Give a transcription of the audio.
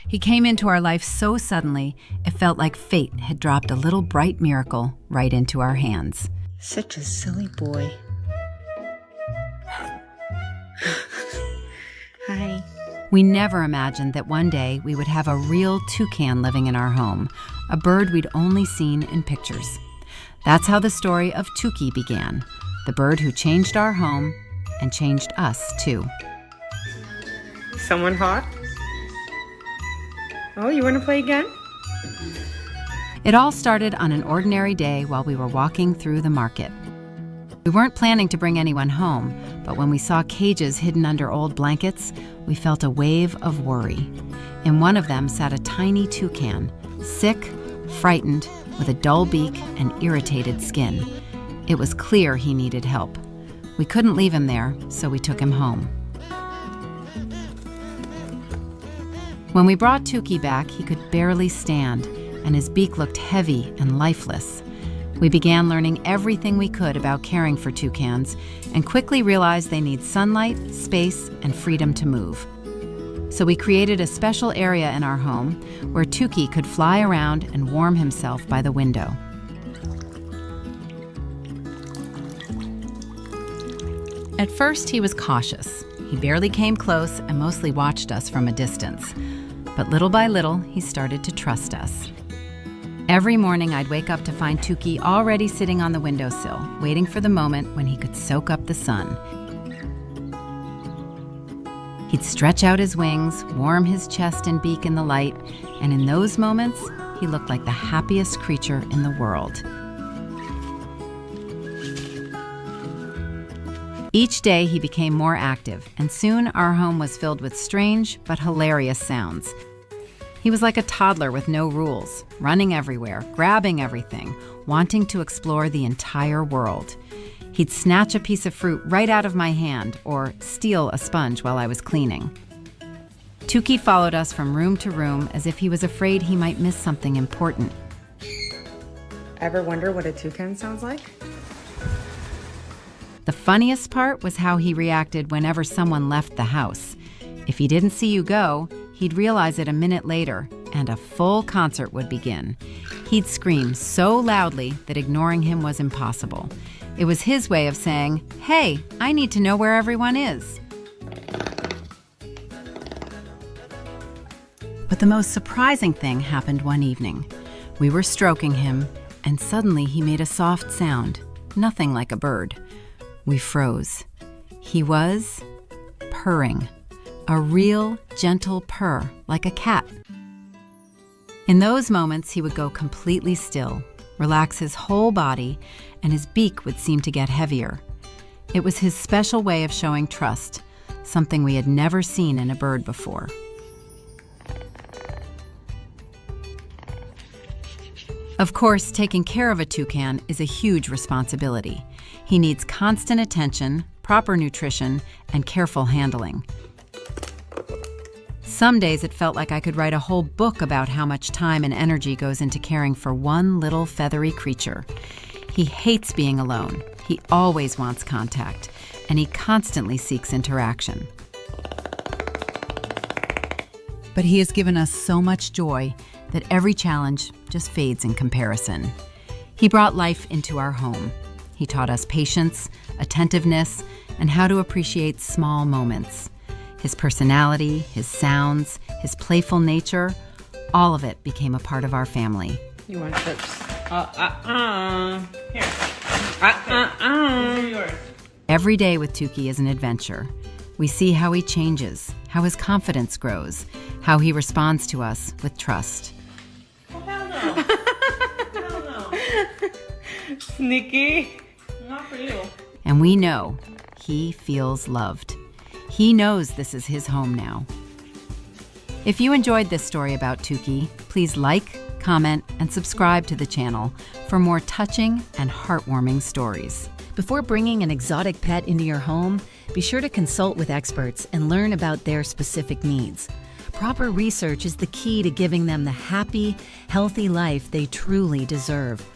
He came into our life so suddenly, it felt like fate had dropped a little bright miracle right into our hands. Such a silly boy. Hi. We never imagined that one day we would have a real toucan living in our home, a bird we'd only seen in pictures. That's how the story of Touki began, the bird who changed our home and changed us too. Someone hot? Oh, you want to play again? It all started on an ordinary day while we were walking through the market. We weren't planning to bring anyone home, but when we saw cages hidden under old blankets, we felt a wave of worry. In one of them sat a tiny toucan, sick, frightened, with a dull beak and irritated skin. It was clear he needed help. We couldn't leave him there, so we took him home. When we brought Touki back, he could barely stand, and his beak looked heavy and lifeless. We began learning everything we could about caring for toucans and quickly realized they need sunlight, space, and freedom to move. So we created a special area in our home where Touki could fly around and warm himself by the window. At first, he was cautious. He barely came close and mostly watched us from a distance. But little by little, he started to trust us. Every morning, I'd wake up to find Touki already sitting on the windowsill, waiting for the moment when he could soak up the sun. He'd stretch out his wings, warm his chest and beak in the light, and in those moments, he looked like the happiest creature in the world. Each day, he became more active, and soon our home was filled with strange but hilarious sounds. He was like a toddler with no rules, running everywhere, grabbing everything, wanting to explore the entire world. He'd snatch a piece of fruit right out of my hand or steal a sponge while I was cleaning. Touki followed us from room to room as if he was afraid he might miss something important. Ever wonder what a toucan sounds like? The funniest part was how he reacted whenever someone left the house. If he didn't see you go, he'd realize it a minute later, and a full concert would begin. He'd scream so loudly that ignoring him was impossible. It was his way of saying, "Hey, I need to know where everyone is." But the most surprising thing happened one evening. We were stroking him, and suddenly he made a soft sound, nothing like a bird. We froze. He was purring. A real, gentle purr, like a cat. In those moments, he would go completely still, relax his whole body, and his beak would seem to get heavier. It was his special way of showing trust, something we had never seen in a bird before. Of course, taking care of a toucan is a huge responsibility. He needs constant attention, proper nutrition, and careful handling. Some days it felt like I could write a whole book about how much time and energy goes into caring for one little feathery creature. He hates being alone. He always wants contact, and he constantly seeks interaction. But he has given us so much joy that every challenge just fades in comparison. He brought life into our home. He taught us patience, attentiveness, and how to appreciate small moments. His personality, his sounds, his playful nature, all of it became a part of our family. You want chips? Here. These are yours. Every day with Touki is an adventure. We see how he changes, how his confidence grows, how he responds to us with trust. Oh, hell no. Hell no. Sneaky. Not for you. And we know he feels loved. He knows this is his home now. If you enjoyed this story about Touki, please like, comment, and subscribe to the channel for more touching and heartwarming stories. Before bringing an exotic pet into your home, be sure to consult with experts and learn about their specific needs. Proper research is the key to giving them the happy, healthy life they truly deserve.